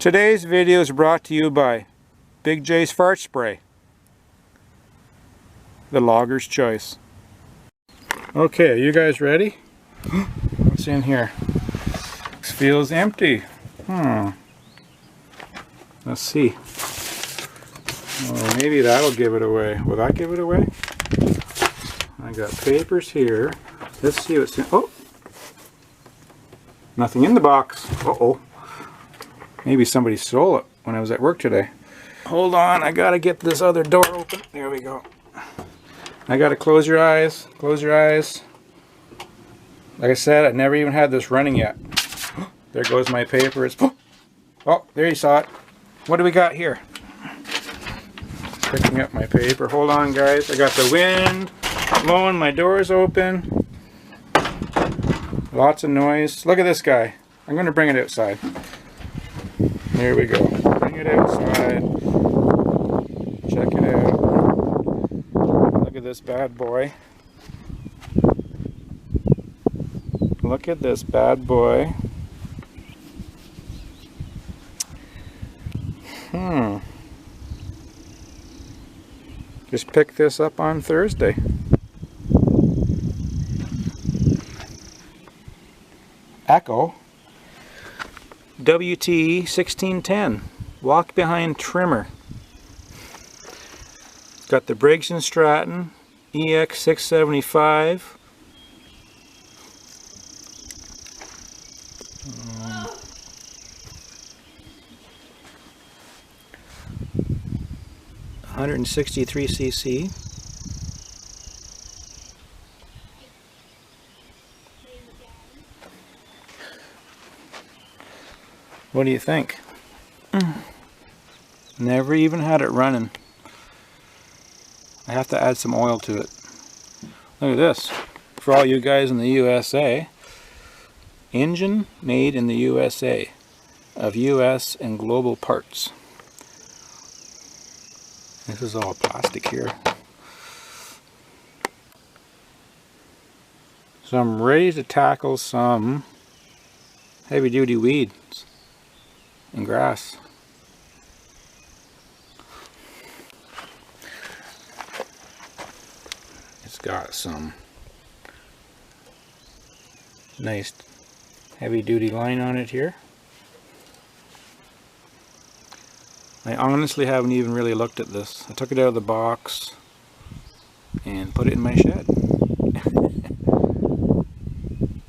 Today's video is brought to you by Big J's Fart Spray, the logger's choice. Okay, are you guys ready? What's in here? This feels empty. Let's see. Oh, maybe that'll give it away. Will that give it away? I got papers here. Let's see what's in. Oh! Nothing in the box. Uh-oh. Maybe somebody stole it when I was at work today. Hold on, I gotta get this other door open. There we go. I gotta close your eyes. Close your eyes. Like I said, I never even had this running yet. There goes my paper. It's, oh, there you saw it. What do we got here? Picking up my paper. Hold on, guys. I got the wind blowing. My door's open. Lots of noise. Look at this guy. I'm going to bring it outside. There we go. Bring it outside. Check it out. Look at this bad boy. Look at this bad boy. Just picked this up on Thursday. Echo WT 1610 walk behind trimmer. Got the Briggs & Stratton EX 675. 163 cc. What do you think? Never even had it running. I have to add some oil to it. Look at this. For all you guys in the USA, engine made in the USA of US and global parts. This is all plastic here. So I'm ready to tackle some heavy duty weeds and grass. It's got some nice heavy duty line on it here. I honestly haven't even really looked at this. I took it out of the box and put it in my shed.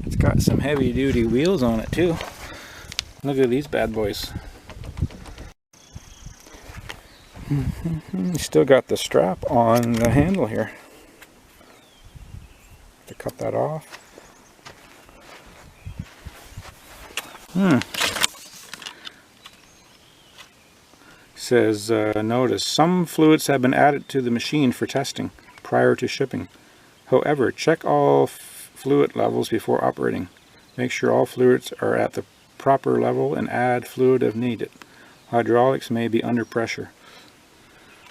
It's got some heavy duty wheels on it too. Look at these bad boys. Still got the strap on the handle here. To cut that off. Says, notice, some fluids have been added to the machine for testing prior to shipping. However, check all fluid levels before operating. Make sure all fluids are at the proper level and add fluid if needed. Hydraulics may be under pressure.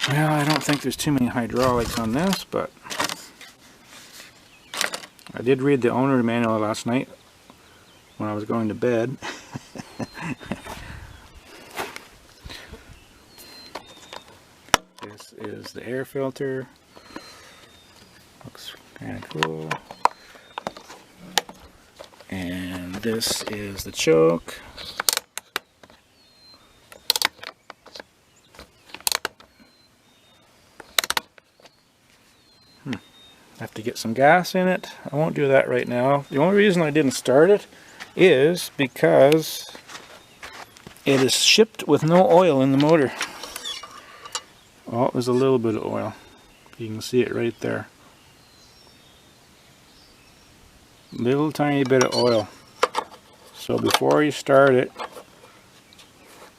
Well, I don't think there's too many hydraulics on this, but I did read the owner manual last night when I was going to bed. This is the air filter. Looks kind of cool. And this is the choke. Have to get some gas in it. I won't do that right now. The only reason I didn't start it is because it is shipped with no oil in the motor. Oh, there's a little bit of oil. You can see it right there. Little tiny bit of oil. So before you start it,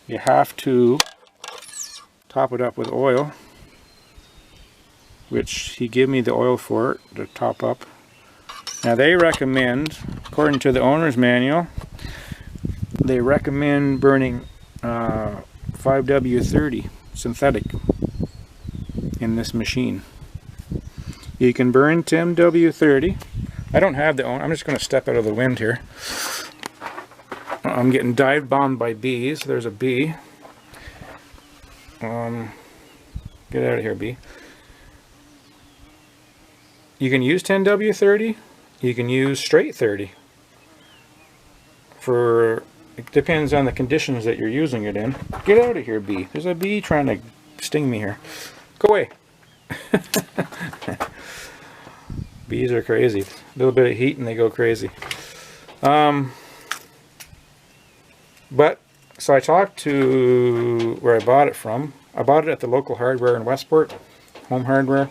you have to top it up with oil, which he gave me the oil for it to top up. Now they recommend, according to the owner's manual, they recommend burning 5W30 synthetic in this machine. You can burn 10W30. I don't have the own. I'm just going to step out of the wind here. I'm getting dive bombed by bees. There's a bee. Get out of here, bee. You can use 10W30. You can use straight 30. It depends on the conditions that you're using it in. Get out of here, bee. There's a bee trying to sting me here. Go away. Bees are crazy. A little bit of heat and they go crazy. But, so I talked to where I bought it from. I bought it at the local hardware in Westport, Home Hardware.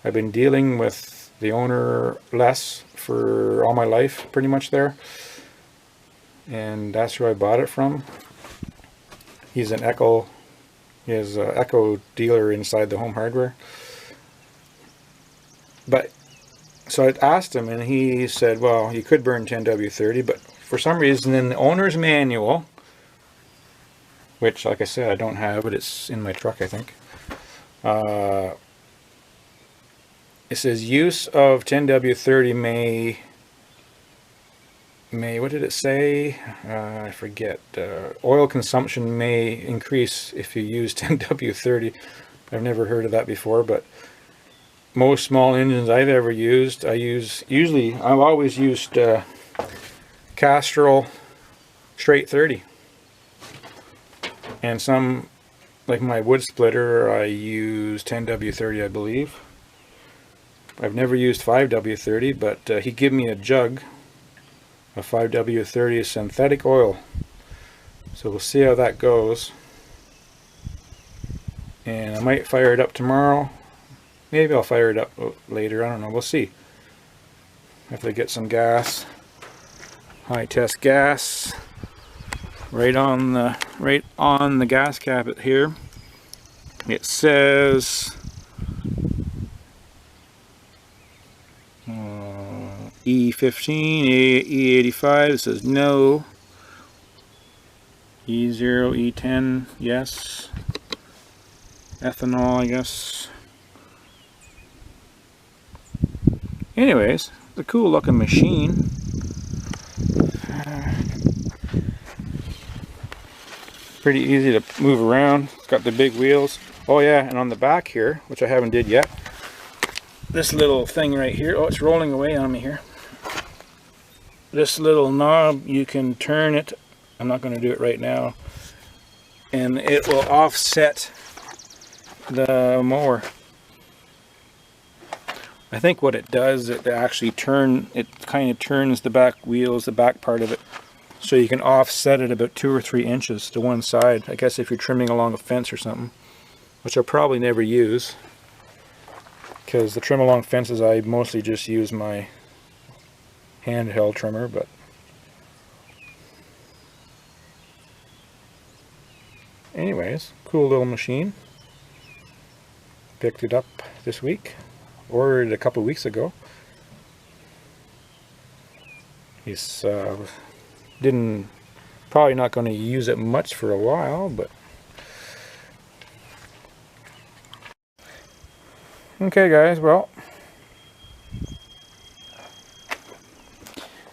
I've been dealing with the owner Les for all my life, pretty much there. And that's where I bought it from. He's an Echo, he has an Echo dealer inside the Home Hardware. But, so I asked him and he said, well, you could burn 10W30, but for some reason in the owner's manual, which, like I said, I don't have, but it's in my truck, I think. It says use of 10W30 may, what did it say? I forget. Oil consumption may increase if you use 10W30. I've never heard of that before, but most small engines I've ever used, I've always used Castrol straight 30. And some, like my wood splitter, I use 10W30, I believe. I've never used 5W30, but he gave me a jug of 5W30 synthetic oil. So we'll see how that goes. And I might fire it up tomorrow. Maybe I'll fire it up later, I don't know, we'll see. After I get some gas. High test gas. Right on the gas cap here. It says E15, E85. It says no. E0, E10, yes. Ethanol, I guess. Anyways, it's a cool looking machine. Pretty easy to move around. It's got the big wheels. Oh yeah, and on the back here, which I haven't did yet, this little thing right here, oh, it's rolling away on me here. This little knob, you can turn it. I'm not going to do it right now. And it will offset the mower. I think what it does, it kind of turns the back wheels, the back part of it, so you can offset it about 2 or 3 inches to one side. I guess if you're trimming along a fence or something, which I'll probably never use, because the trim along fences I mostly just use my handheld trimmer. But anyways, cool little machine. Picked it up this week. Ordered it a couple weeks ago. He's probably not going to use it much for a while, but okay guys, well,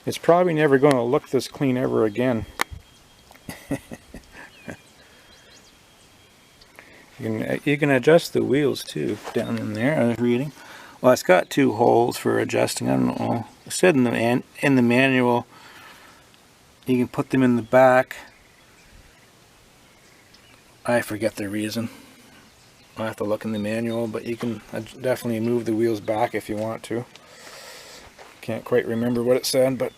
it's probably never going to look this clean ever again. You can adjust the wheels too down in there. I was reading. Well, it's got 2 holes for adjusting. I don't know. It said in the manual you can put them in the back. I forget the reason. I'll have to look in the manual, but you can definitely move the wheels back if you want to. Can't quite remember what it said, but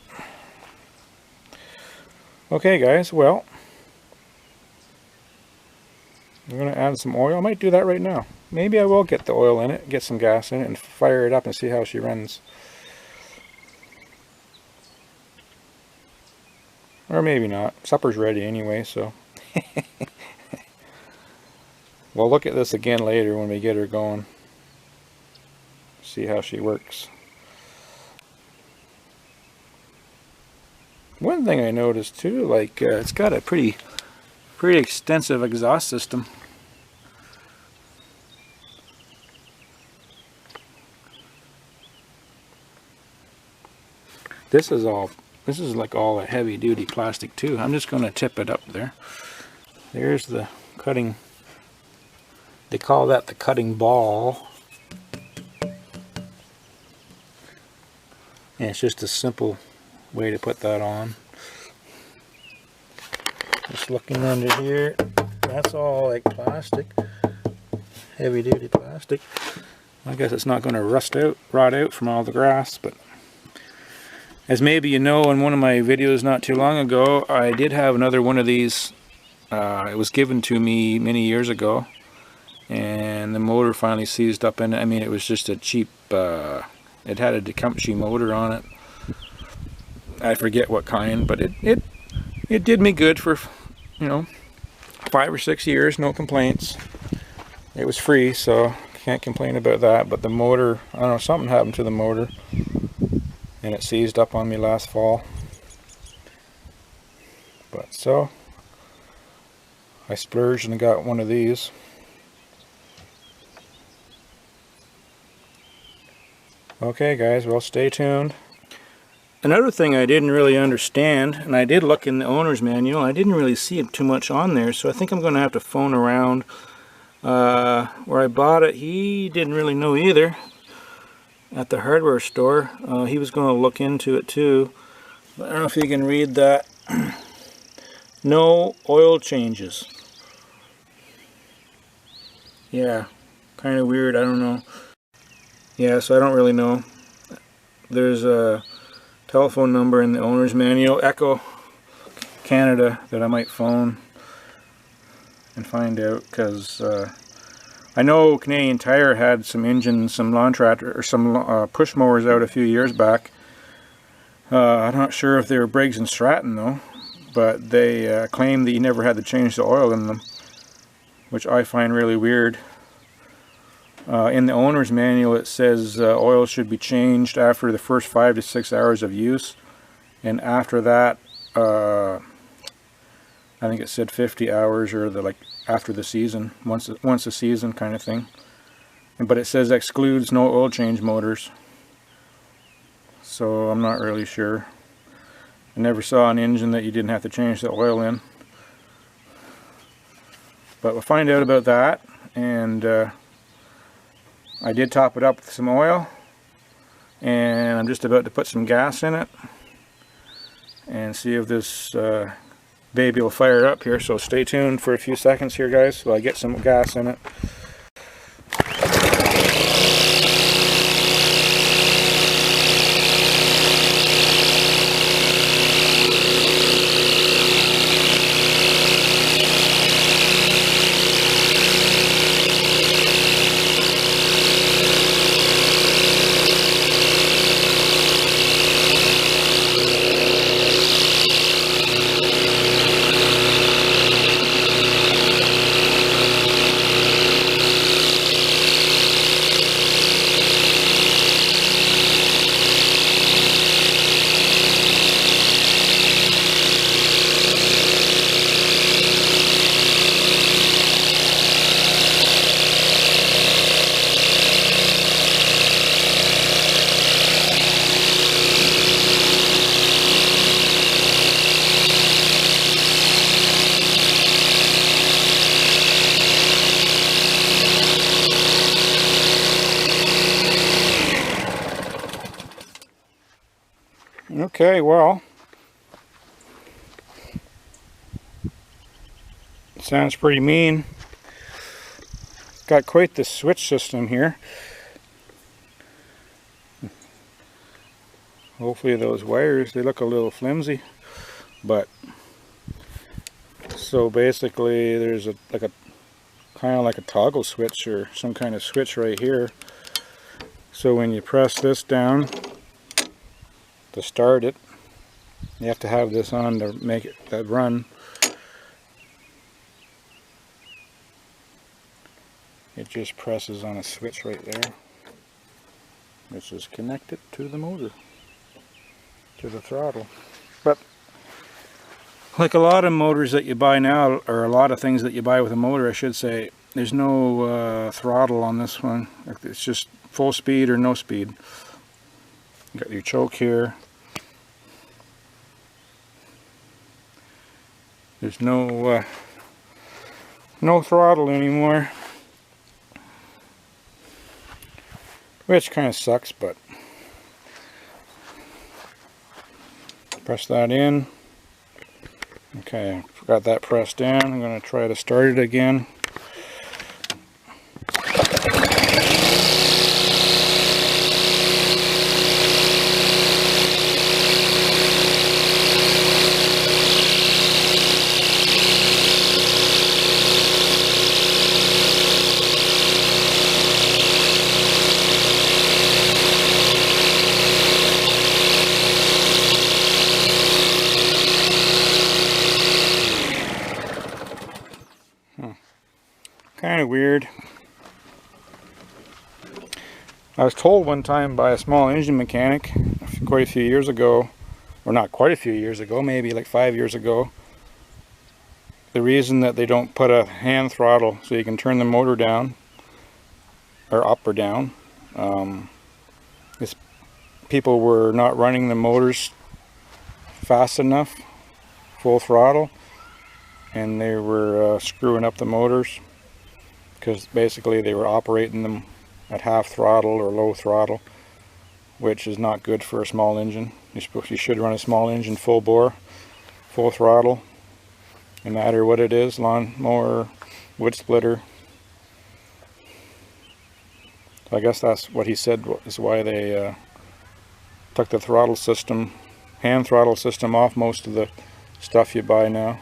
okay guys, well, I'm going to add some oil. I might do that right now. Maybe I will get the oil in it, get some gas in it, and fire it up and see how she runs. Or maybe not. Supper's ready anyway, so. We'll look at this again later when we get her going. See how she works. One thing I noticed too, like it's got a pretty extensive exhaust system. This is all this is like all a heavy duty plastic too. I'm just going to tip it up there. There's the cutting, they call that the cutting ball. And it's just a simple way to put that on. Just looking under here, that's all like plastic, heavy duty plastic. I guess it's not going to rot out from all the grass, but as maybe you know, in one of my videos not too long ago, I did have another one of these. It was given to me many years ago, and the motor finally seized up in it. I mean, it was just a cheap, it had a Tecumseh motor on it. I forget what kind, but it did me good for, you know, 5 or 6 years, no complaints. It was free, so can't complain about that. But the motor, I don't know, something happened to the motor, and it seized up on me last fall. But so I splurged and got one of these. Okay guys, well, stay tuned. Another thing I didn't really understand, and I did look in the owner's manual, I didn't really see it too much on there, so I think I'm going to have to phone around where I bought it. He didn't really know either at the hardware store. He was going to look into it too, but I don't know if you can read that. No oil changes. Yeah, kind of weird, I don't know. Yeah, so I don't really know. There's a telephone number in the owner's manual, Echo Canada, that I might phone and find out, because I know Canadian Tire had some engines, some lawn tractor, or some push mowers out a few years back. I'm not sure if they were Briggs and Stratton though, but they claimed that you never had to change the oil in them, which I find really weird. In the owner's manual it says oil should be changed after the first 5 to 6 hours of use, and after that I think it said 50 hours, or like after the season, once a season kind of thing. But it says excludes no oil change motors, so I'm not really sure. I never saw an engine that you didn't have to change the oil in, but we'll find out about that. And I did top it up with some oil, and I'm just about to put some gas in it and see if this baby will fire up here. So stay tuned for a few seconds here guys while I get some gas in it. Okay, well, it sounds pretty mean. Got quite the switch system here. Hopefully those wires, they look a little flimsy, but so basically there's a kind of like a toggle switch or some kind of switch right here. So when you press this down to start it, you have to have this on to make it run. It just presses on a switch right there, which is connected to the motor, to the throttle. But like a lot of motors that you buy now, or a lot of things that you buy with a motor I should say, there's no throttle on this one. It's just full speed or no speed. You got your choke here. There's no throttle anymore, which kind of sucks, but press that in. Okay, got that pressed in. I'm going to try to start it again. Kind of weird. I was told one time by a small engine mechanic quite a few years ago, or not quite a few years ago, maybe like 5 years ago, the reason that they don't put a hand throttle so you can turn the motor down, or up or down, is people were not running the motors fast enough, full throttle, and they were screwing up the motors, because basically they were operating them at half throttle or low throttle, which is not good for a small engine. You should run a small engine full bore, full throttle, no matter what it is, lawnmower, wood splitter. So I guess that's what he said is why they took the throttle system, hand throttle system, off most of the stuff you buy now.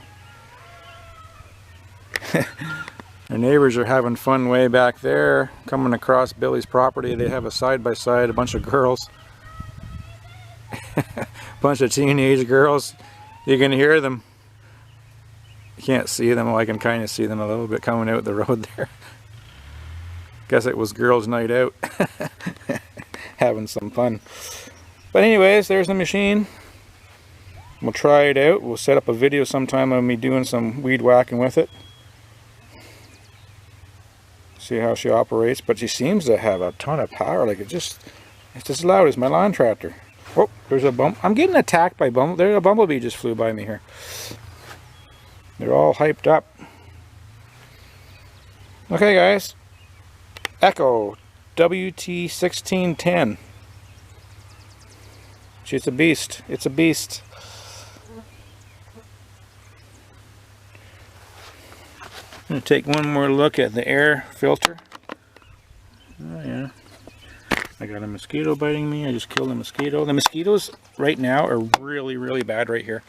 Our neighbors are having fun way back there, coming across Billy's property. They have a side-by-side, a bunch of girls. Bunch of teenage girls. You can hear them. You can't see them. Well, I can kind of see them a little bit coming out the road there. Guess it was girls' night out. Having some fun. But anyways, there's the machine. We'll try it out. We'll set up a video sometime of me doing some weed whacking with it. See how she operates, but she seems to have a ton of power. Like it's just as loud as my lawn tractor. Oh, there's a bump. I'm getting attacked by bumble. There's a bumblebee just flew by me here. They're all hyped up. Okay, guys. Echo WT1610. She's a beast. It's a beast. I'm going to take one more look at the air filter. Oh yeah, I got a mosquito biting me. I just killed a mosquito. The mosquitoes right now are really, really bad right here.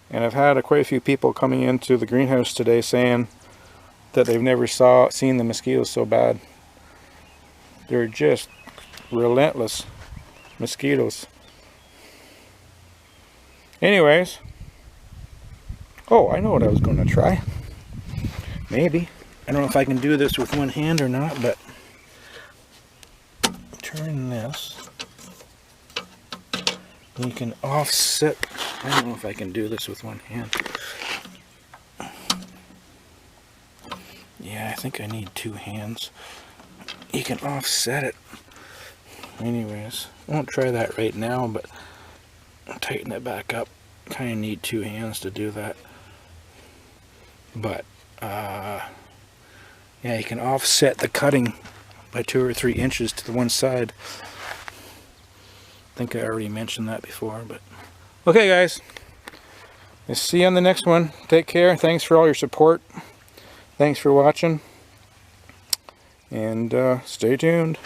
And I've had quite a few people coming into the greenhouse today saying that they've never seen the mosquitoes so bad. They're just relentless mosquitoes. Anyways, oh, I know what I was going to try. Maybe. I don't know if I can do this with one hand or not, but turn this. You can offset. I don't know if I can do this with one hand. Yeah, I think I need two hands. You can offset it. Anyways, I won't try that right now, but I'll tighten it back up. Kind of need two hands to do that. But yeah, you can offset the cutting by 2 or 3 inches to the one side. I think I already mentioned that before, but okay, guys, I'll see you on the next one. Take care. Thanks for all your support. Thanks for watching, and stay tuned.